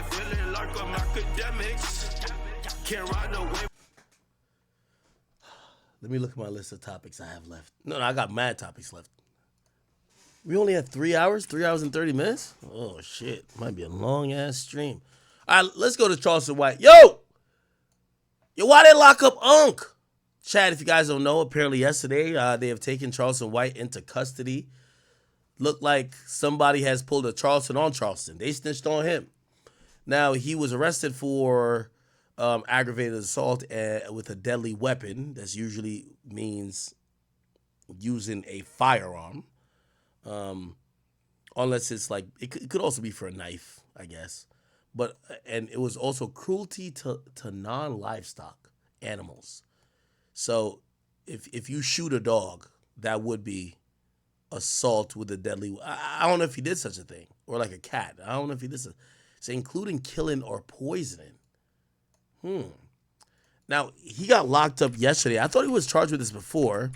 feeling like I'm Akademiks. Can't ride no wave. Let me look at my list of topics I have left. No, I got mad topics left. We only had 3 hours? 3 hours and 30 minutes? Oh, shit. Might be a long-ass stream. All right, let's go to Charleston White. Yo, why they lock up Unc? Chad, if you guys don't know, apparently yesterday they have taken Charleston White into custody. Looked like somebody has pulled a Charleston on Charleston. They snitched on him. Now, he was arrested for aggravated assault with a deadly weapon. That usually means using a firearm. Unless it's like, it could also be for a knife, I guess. But, and it was also cruelty to non-livestock animals. So if you shoot a dog, that would be assault with a deadly, I don't know if he did such a thing, or like a cat. I don't know if he did such, so including killing or poisoning. Now, he got locked up yesterday. I thought he was charged with this before.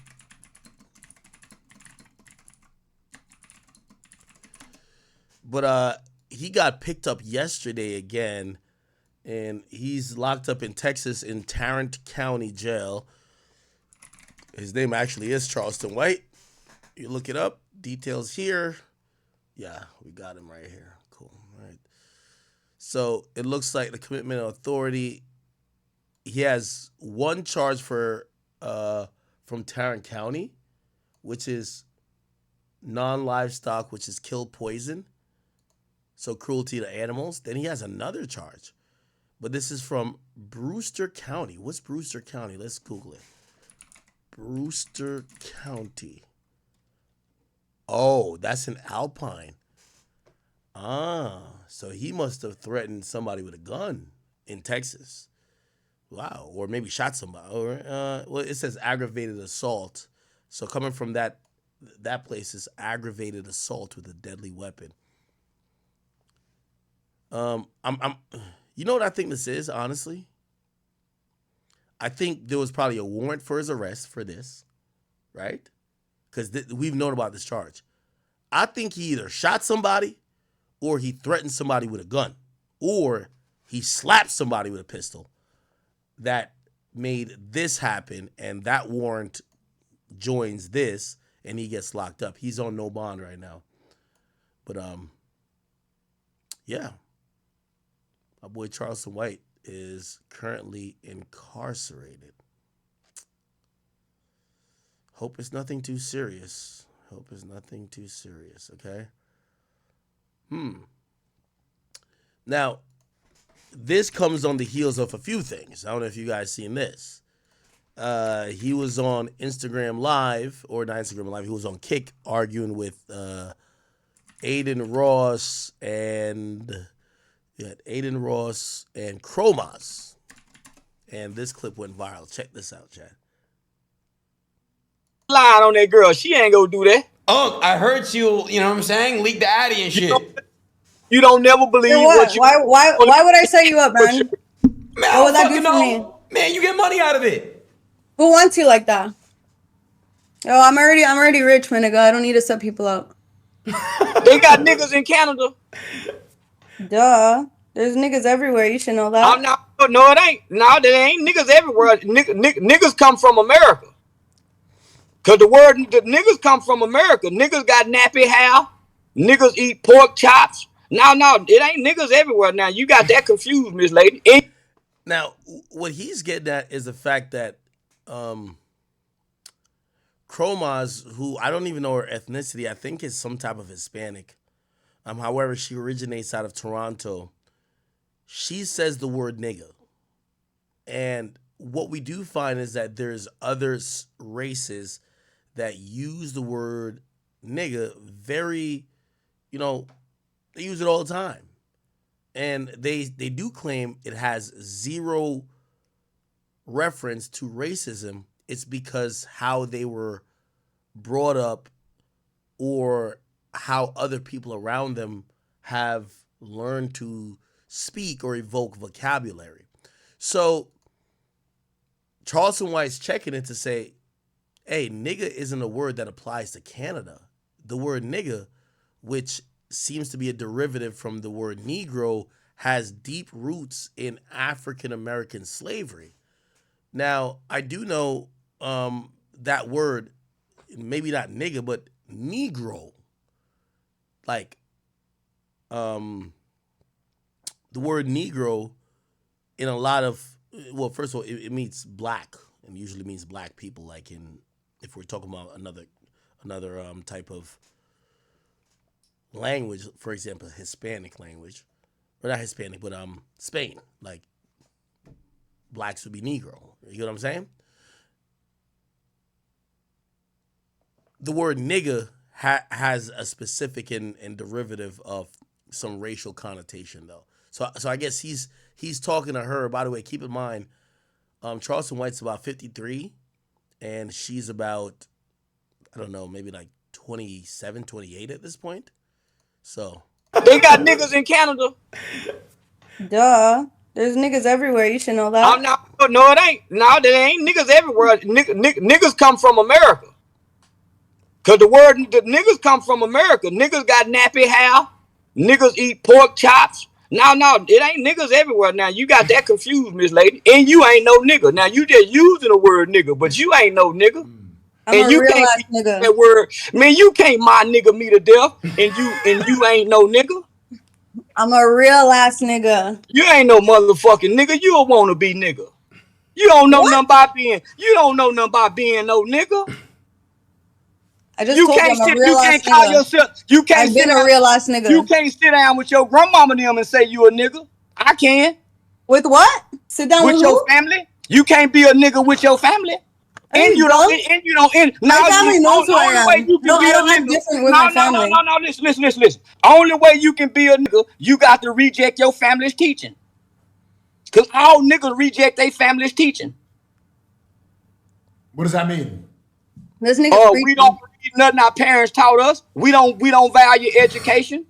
But he got picked up yesterday again, and he's locked up in Texas in Tarrant County Jail. His name actually is Charleston White. You look it up. Details here. Yeah, we got him right here. Cool. All right. So it looks like the commitment of authority. He has one charge for from Tarrant County, which is non-livestock, which is kill poison. So cruelty to animals. Then he has another charge. But this is from Brewster County. What's Brewster County? Let's Google it. Brewster County. Oh, that's in Alpine. So he must have threatened somebody with a gun in Texas. Wow. Or maybe shot somebody. Or, well, it says aggravated assault. So coming from that place is aggravated assault with a deadly weapon. You know what I think this is, honestly? I think there was probably a warrant for his arrest for this, right? Because we've known about this charge. I think he either shot somebody, or he threatened somebody with a gun, or he slapped somebody with a pistol that made this happen, and that warrant joins this, and he gets locked up. He's on no bond right now. But, yeah. My boy Charleston White is currently incarcerated. Hope it's nothing too serious. Hope it's nothing too serious, okay? Now, this comes on the heels of a few things. I don't know if you guys seen this. He was on Instagram Live, or not Instagram Live, he was on Kick arguing with Aiden Ross and Chromazz. And this clip went viral. Check this out, Chad. Lying on that girl. She ain't gonna do that. Oh, I heard you know what I'm saying? Leak the Addy and shit. You don't never believe what you... Why would I set you up, man? Man, What would that do for me? Man, you get money out of it. Who wants you like that? Oh, I'm already rich, my nigga. I don't need to set people up. They got niggas in Canada. Duh. There's niggas everywhere. You should know that. I'm not... No, it ain't. No, there ain't niggas everywhere. Niggas come from America. Because the niggas come from America. Niggas got nappy hair. Niggas eat pork chops. No, it ain't niggas everywhere. Now, you got that confused, Miss Lady. Now, what he's getting at is the fact that Chromazz, who I don't even know her ethnicity, I think is some type of Hispanic. However, she originates out of Toronto. She says the word nigga. And what we do find is that there's other races that use the word nigga very, they use it all the time. And they do claim it has zero reference to racism. It's because how they were brought up or how other people around them have learned to speak or evoke vocabulary. So Charleston White's checking it to say, hey, nigga isn't a word that applies to Canada. The word nigga, which seems to be a derivative from the word Negro, has deep roots in African American slavery. Now, I do know that word, maybe not nigga, but Negro. Like, the word Negro in a lot of, well, first of all, it means black, and usually means black people. Like if we're talking about another type of language, for example, Hispanic language, or not Hispanic, but Spain. Like blacks would be Negro. You know what I'm saying? The word nigga has a specific and derivative of some racial connotation, though. So I guess he's talking to her. By the way, keep in mind, Charleston White's about 53, and she's about, I don't know, maybe like 27, 28 at this point. So They got niggas in Canada. Duh. There's niggas everywhere. You should know that. I'm not. No, it ain't. No, there ain't niggas everywhere. Niggas come from America. Cause the niggas come from America. Niggas got nappy hair. Niggas eat pork chops. No, it ain't niggas everywhere. Now you got that confused, Miss Lady. And you ain't no nigga. Now you just using the word nigga, but you ain't no nigga. I'm a real ass nigga. That word, man, you can't my nigga me to death, and you ain't no nigga. I'm a real ass nigga. You ain't no motherfucking nigga. You don't want to be nigga. You don't know nothing about being. You don't know nothing about being no nigga. I just told you I'm a real ass nigga. You can't I've been a real ass nigga. You can't sit down with your grandmama and them and say you a nigga. I can. With what? Sit down with your family. You can't be a nigga with your family. And you don't. My family knows who I am. No, I don't act different with my family. No. Listen. Only way you can be a nigga, you got to reject your family's teaching. Cause all niggas reject their family's teaching. What does that mean? This nigga. We don't read nothing our parents taught us. We don't value education.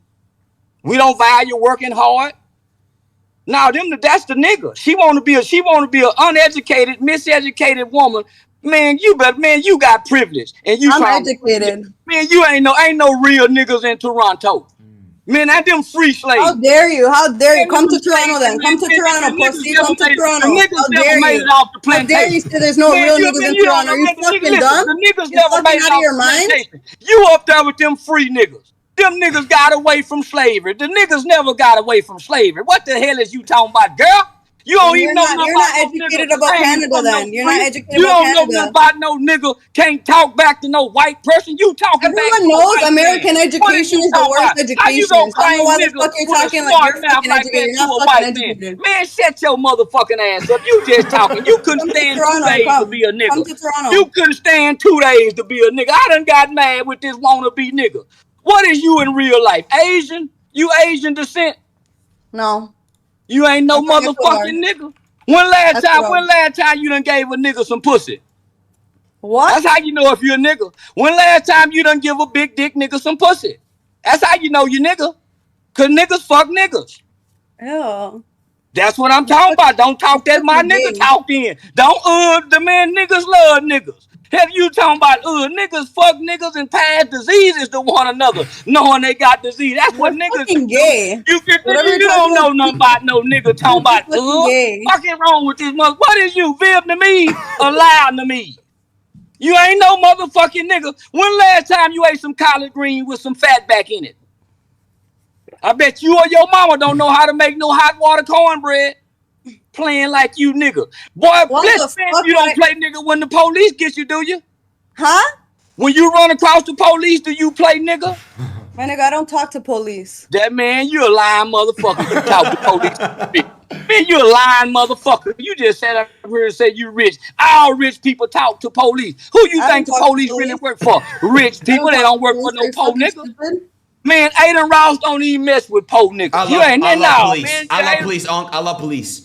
We don't value working hard. Now that's the nigga. She want to be an uneducated, miseducated woman. Man, you got privilege, and I'm educated. Man, you ain't no real niggas in Toronto. Man, that them free slaves. How dare you? Come to Toronto then. Come to Toronto, pussy. Come to Toronto. How dare you? How dare you say there's no real niggas in Toronto? Are you fucking dumb? The niggas never made it out of your mind. You up there with them free niggas. Them niggas got away from slavery. The niggas never got away from slavery. What the hell is you talking about, girl? You don't even know nothing about You're not educated about Canada then. You're not educated about Canada. You don't know nothing about no nigga can't talk back to no white person. You talking back to Everyone knows American education is the worst education. I don't know why the fuck you're talking like you're fucking educated. You're not fucking educated. Man, shut your motherfucking ass up. You just talking. You couldn't stand 2 days to be a nigga. Come to Toronto. You couldn't stand 2 days to be a nigga. I done got mad with this wannabe nigga. What is you in real life? Asian? You Asian descent? No. You ain't no motherfucking nigga. When last time you done gave a nigga some pussy? What? That's how you know if you're a nigga. When last time you done give a big dick nigga some pussy? That's how you know you nigga. Cause niggas fuck niggas. Ew. That's what I'm talking about. Don't talk that my nigga talk in. Don't the man niggas love niggas. Have you talking about niggas fuck niggas and pass diseases to one another, knowing they got disease? That's what niggas fucking gay. You don't know nothing about no nigga talking about fucking wrong with this mother. What is you, Vietnamese or lying to me? You ain't no motherfucking nigga. When last time you ate some collard green with some fat back in it? I bet you or your mama don't know how to make no hot water cornbread. Playing like you nigga. Boy, you don't play nigga when the police get you, do you? Huh? When you run across the police, do you play nigga? My nigga, I don't talk to police. That man, you a lying motherfucker. You talk to police. Man, you a lying motherfucker. You just sat up here and said you rich. All rich people talk to police. Who you think the police really work for? Rich people. They don't work for no poor nigga. Man, Aiden Ross don't even mess with poor niggas. I love police. I love police, Unc. I love police.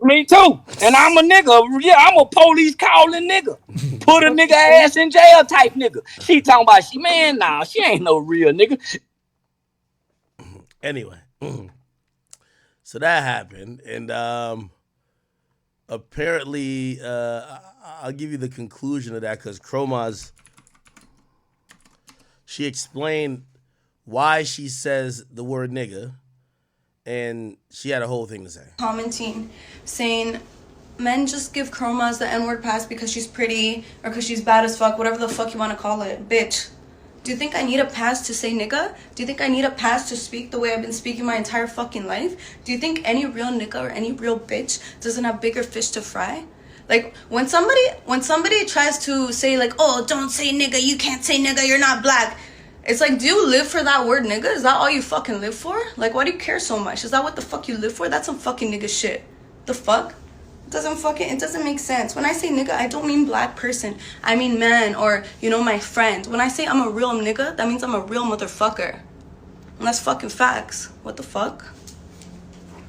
Me too. And I'm a nigga. Yeah, I'm a police calling nigga. Put a nigga ass in jail type nigga. She talking about she ain't no real nigga. Anyway. So that happened. And apparently I'll give you the conclusion of that because Chromazz, she explained why she says the word nigga. and she had a whole thing to say. Commenting, saying, men just give Chromazz the N-word pass because she's pretty or because she's bad as fuck, whatever the fuck you want to call it. Bitch, do you think I need a pass to say nigga? Do you think I need a pass to speak the way I've been speaking my entire fucking life? Do you think any real nigga or any real bitch doesn't have bigger fish to fry? Like, when somebody tries to say, like, oh, don't say nigga, you can't say nigga, you're not black. It's like, do you live for that word nigga? Is that all you fucking live for? Like, why do you care so much? Is that what the fuck you live for? That's some fucking nigga shit. The fuck? It doesn't make sense. When I say nigga, I don't mean black person. I mean man or, my friend. When I say I'm a real nigga, that means I'm a real motherfucker. And that's fucking facts. What the fuck?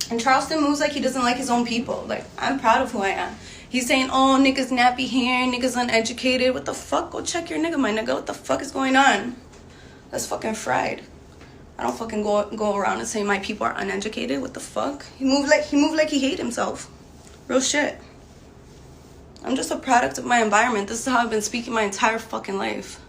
And Charleston moves like he doesn't like his own people. Like, I'm proud of who I am. He's saying, oh, niggas nappy hair, niggas uneducated. What the fuck? Go check your nigga, my nigga. What the fuck is going on? That's fucking fried. I don't fucking go around and say my people are uneducated. What the fuck? He moved like he hate himself. Real shit. I'm just a product of my environment. This is how I've been speaking my entire fucking life.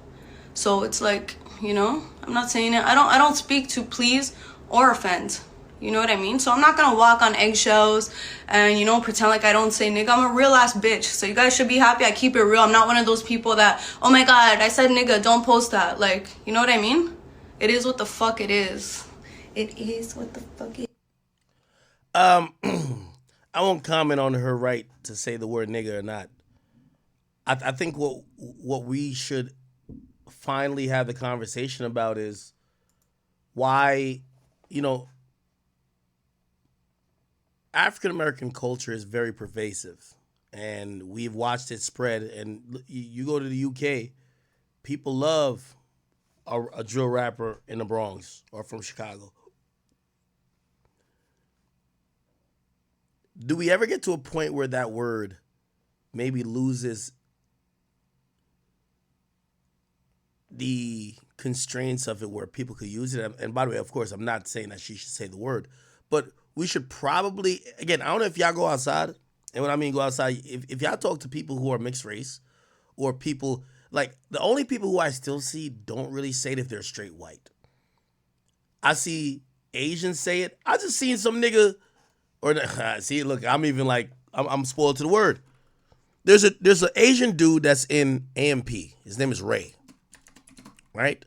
So it's like, I'm not saying it. I don't speak to please or offend. You know what I mean? So I'm not gonna walk on eggshells and, pretend like I don't say nigga. I'm a real ass bitch. So you guys should be happy I keep it real. I'm not one of those people that, oh my God, I said nigga, don't post that. Like, you know what I mean? It is what the fuck it is. It is what the fuck it is. I won't comment on her right to say the word nigga or not. I think what we should finally have the conversation about is why, African American culture is very pervasive, and we've watched it spread. And you go to the UK, people love a drill rapper in the Bronx or from Chicago. Do we ever get to a point where that word maybe loses the constraints of it where people could use it? And by the way, of course, I'm not saying that she should say the word, but we should probably, again, I don't know if y'all go outside, and when I mean go outside, if y'all talk to people who are mixed race or people, like the only people who I still see don't really say it if they're straight white. I see Asians say it. I just seen some nigga, or see, look, I'm even like, I'm spoiled to the word. There's an Asian dude that's in AMP. His name is Ray, right?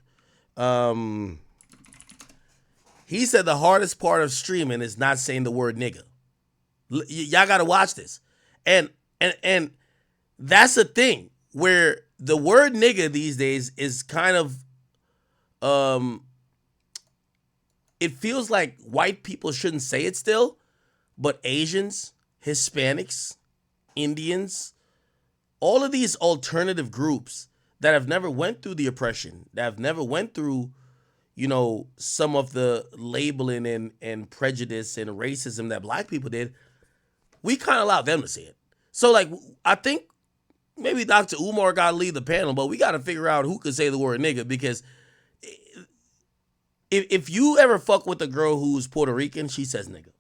He said the hardest part of streaming is not saying the word nigga. Y'all got to watch this. And that's the thing where the word nigga these days is kind of, it feels like white people shouldn't say it still, but Asians, Hispanics, Indians, all of these alternative groups that have never went through the oppression, that have never went through, some of the labeling and prejudice and racism that black people did, we kind of allowed them to say it. So, like, I think maybe Dr. Umar got to lead the panel, but we got to figure out who can say the word nigga, because if you ever fuck with a girl who's Puerto Rican, she says nigga.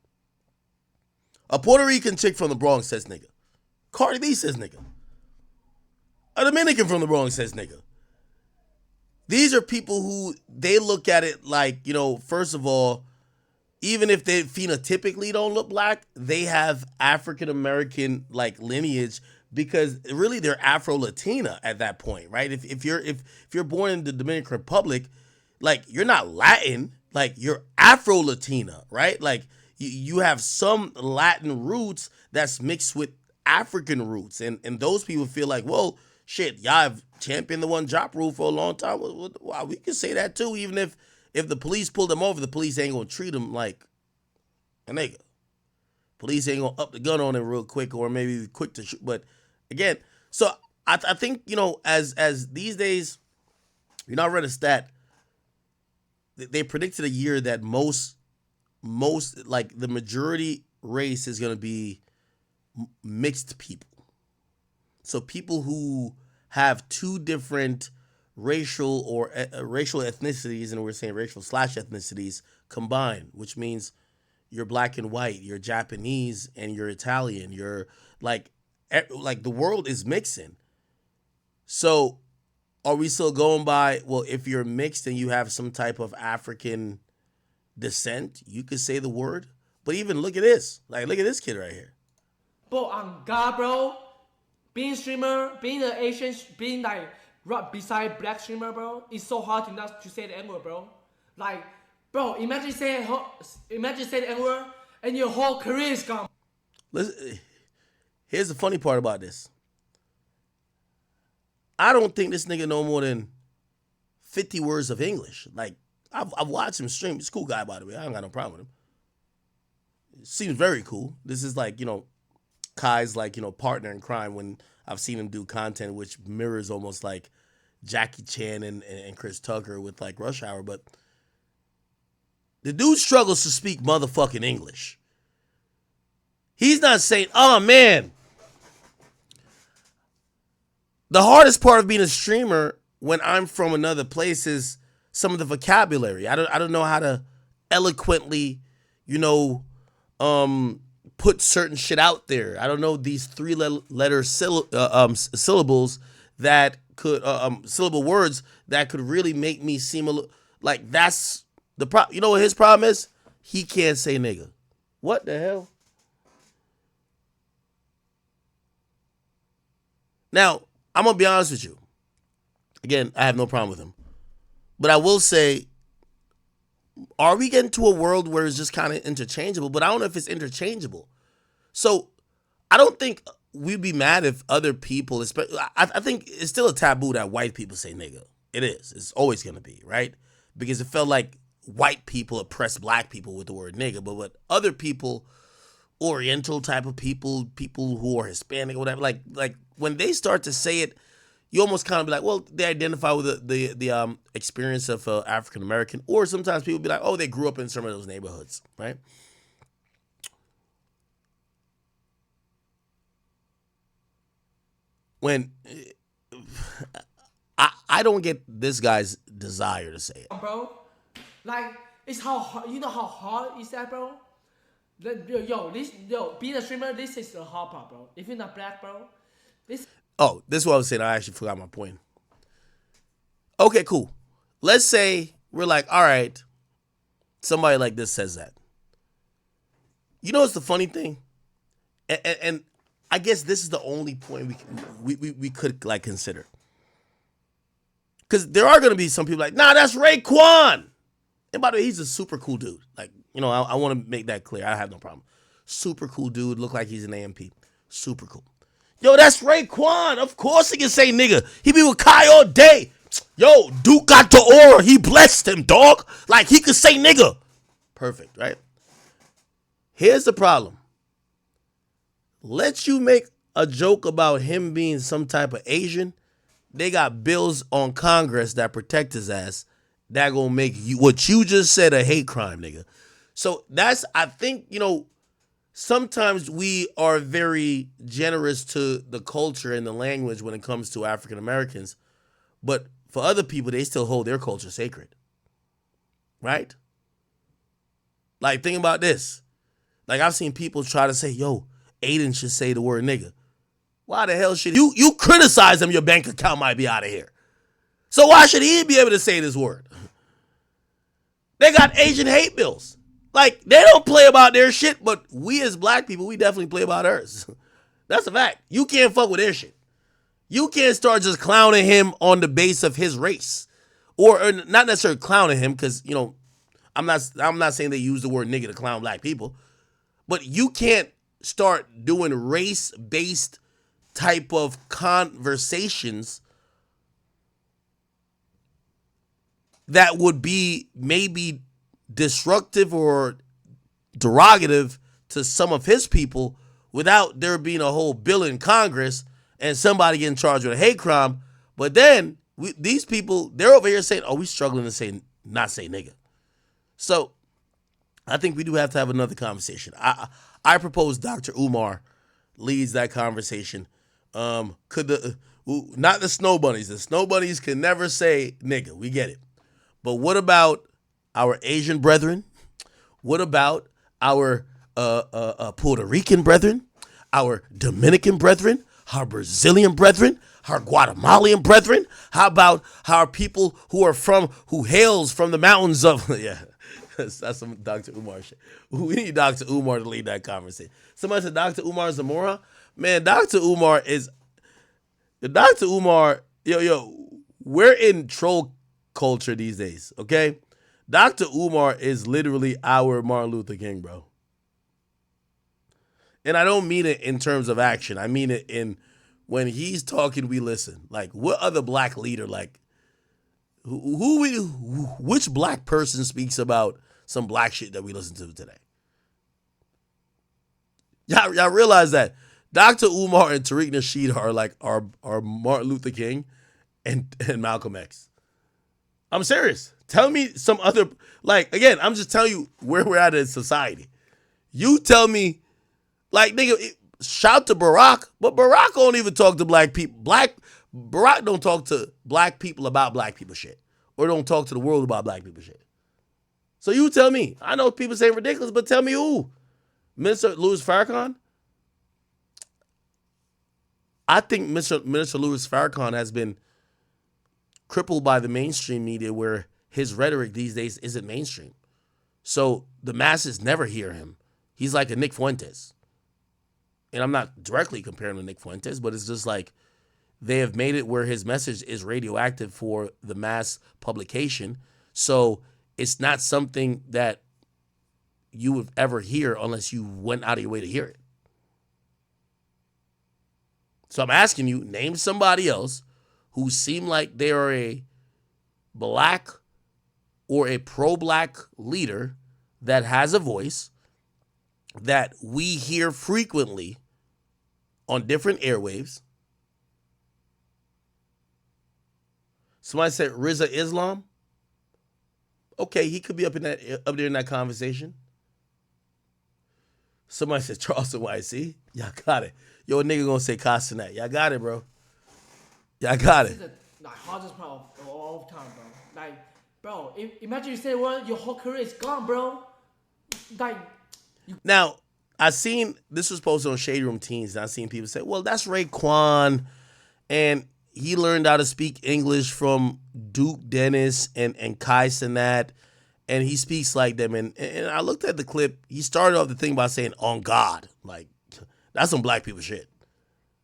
A Puerto Rican chick from the Bronx says nigga. Cardi B says nigga. A Dominican from the Bronx says nigga. These are people who they look at it like, first of all, even if they phenotypically don't look black, they have African American like lineage, because really they're Afro-Latina at that point, right? If you're born in the Dominican Republic, like you're not Latin, like you're Afro-Latina, right? Like you have some Latin roots that's mixed with African roots, and those people feel like, well, shit, y'all have championed the one drop rule for a long time. Well, we can say that too, even if the police pull them over, the police ain't gonna treat them like a nigga. Police ain't gonna up the gun on him real quick, or maybe quick to shoot. But again, so I think, as these days, I read a stat. They predicted a year that most like the majority race is gonna be mixed people. So people who have two different racial or racial ethnicities, and we're saying racial / ethnicities combined, which means you're black and white, you're Japanese and you're Italian, you're like the world is mixing. So are we still going by, well, if you're mixed and you have some type of African descent, you could say the word. But even look at this. Like, look at this kid right here. Bro, on God, bro. Being a streamer, being an Asian, being like right beside black streamer, bro, it's so hard to not to say the N-word, bro. Like, bro, imagine saying the N-word and your whole career is gone. Listen, here's the funny part about this. I don't think this nigga know more than 50 words of English. Like, I've watched him stream. He's a cool guy, by the way. I don't got no problem with him. Seems very cool. This is like, Kai's like, partner in crime when I've seen him do content which mirrors almost like Jackie Chan and Chris Tucker with like Rush Hour. But the dude struggles to speak motherfucking English. He's not saying, oh man. The hardest part of being a streamer when I'm from another place is some of the vocabulary. I don't know how to eloquently, put certain shit out there. I don't know these 3-letter syllables that could syllable words that could really make me seem like that's the problem. You know what his problem is? He can't say nigga. What the hell? Now, I'm gonna be honest with you. Again, I have no problem with him. But I will say, are we getting to a world where it's just kind of interchangeable? But I don't know if it's interchangeable. So I don't think we'd be mad if other people, especially, I think it's still a taboo that white people say nigga. It is. It's always going to be, right? Because it felt like white people oppressed black people with the word nigga. But what other people, Oriental type of people who are Hispanic or whatever, like when they start to say it, you almost kind of be like, well, they identify with the experience of African American, or sometimes people be like, oh, they grew up in some of those neighborhoods, right? When I don't get this guy's desire to say it, bro. Like, it's how hard, you know how hard is that, bro? Being a streamer, this is the hard part, bro. If you're not black, bro, this. Oh, this is what I was saying. I actually forgot my point. Okay, cool. Let's say we're like, all right, somebody like this says that. You know what's the funny thing? And I guess this is the only point we could like consider. Because there are going to be some people like, nah, that's Raekwon. And by the way, he's a super cool dude. Like, I want to make that clear. I have no problem. Super cool dude. Look like he's an AMP. Super cool. Yo, that's Raekwon. Of course he can say nigga. He be with Kai all day. Yo, Duke got the aura. He blessed him, dog. Like, he could say nigga. Perfect, right? Here's the problem. Let you make a joke about him being some type of Asian. They got bills on Congress that protect his ass. That gonna make you what you just said a hate crime, nigga. So that's, I think, sometimes we are very generous to the culture and the language when it comes to African Americans, but for other people, they still hold their culture sacred, right? Like, think about this. Like, I've seen people try to say, yo, Aiden should say the word nigga. Why the hell should you criticize him? Your bank account might be out of here. So why should he be able to say this word? They got Asian hate bills. Like, they don't play about their shit, but we as black people, we definitely play about ours. That's a fact. You can't fuck with their shit. You can't start just clowning him on the base of his race. Or not necessarily clowning him, because, I'm not saying they use the word nigga to clown black people. But you can't start doing race-based type of conversations that would be maybe disruptive or derogative to some of his people without there being a whole bill in Congress and somebody getting charged with a hate crime. But then these people, they're over here saying, oh, we struggling to not say nigga. So I think we do have to have another conversation. I propose Dr. Umar leads that conversation. Not the snow bunnies. The snow bunnies can never say nigga. We get it. But what about our Asian brethren? What about our Puerto Rican brethren? Our Dominican brethren? Our Brazilian brethren? Our Guatemalan brethren? How about our people who hails from the mountains of That's some Dr. Umar shit. We need Dr. Umar to lead that conversation. Somebody said Dr. Umar is a moron. Man, Dr. Umar, we're in troll culture these days, okay? Dr. Umar is literally our Martin Luther King, bro. And I don't mean it in terms of action. I mean it in when he's talking, we listen. Like, what other black leader, like, which black person speaks about some black shit that we listen to today? Y'all realize that Dr. Umar and Tariq Nasheed are like our Martin Luther King and Malcolm X. I'm serious. Tell me some other, like, again, I'm just telling you where we're at in society. You tell me, like, nigga, shout to Barack, but Barack don't even talk to black people. Barack don't talk to black people about black people shit. Or don't talk to the world about black people shit. So you tell me. I know people say ridiculous, but tell me who? Minister Louis Farrakhan? I think Minister Louis Farrakhan has been crippled by the mainstream media where his rhetoric these days isn't mainstream. So the masses never hear him. He's like a Nick Fuentes. And I'm not directly comparing to Nick Fuentes, but it's just like they have made it where his message is radioactive for the mass publication. So it's not something that you would ever hear unless you went out of your way to hear it. So I'm asking you, name somebody else who seem like they are a black or a pro-black leader that has a voice that we hear frequently on different airwaves. Somebody said Rizza Islam. Okay, he could be up there in that conversation. Somebody said Charleston White. See, y'all got it. Yo, a nigga gonna say Castanet. Y'all got it, bro. Y'all got it. This is the hardest part of all time, bro. Like, bro, imagine you say, well, your whole career is gone, bro. Like, now, I seen this was posted on Shade Room Teens, and I seen people say, well, that's Raekwon, and he learned how to speak English from Duke Dennis and Kai Cenat, and he speaks like them. And I looked at the clip. He started off the thing by saying, on God. Like, that's some black people shit,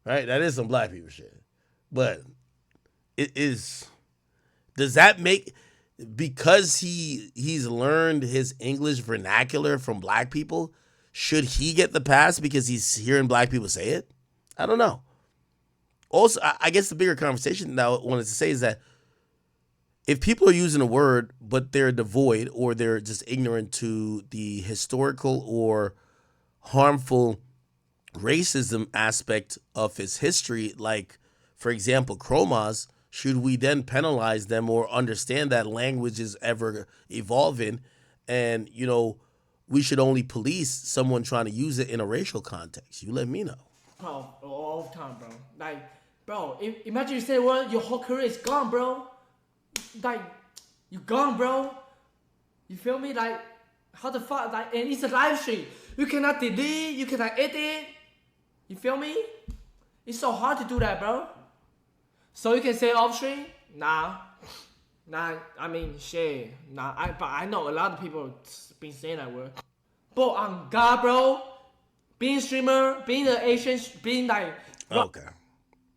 right? That is some black people shit. But it is, does that make, because he's learned his English vernacular from black people, should he get the pass because he's hearing black people say it? I don't know. Also, I guess the bigger conversation that I wanted to say is that if people are using a word, but they're devoid or they're just ignorant to the historical or harmful racism aspect of his history, like, for example, Chromazz, should we then penalize them or understand that language is ever evolving and, you know, we should only police someone trying to use it in a racial context? You let me know. bro, all the time, bro. Like, bro, imagine you say, well, your whole career is gone, bro. Like, you gone, bro. You feel me? Like, how the fuck? Like, and it's a live stream. You cannot delete, you cannot edit. You feel me? It's so hard to do that, bro. So you can say off stream? Nah, I mean, shit. Nah, but I know a lot of people been saying that word. But on God, bro, being a streamer, being an Asian, being like... Okay.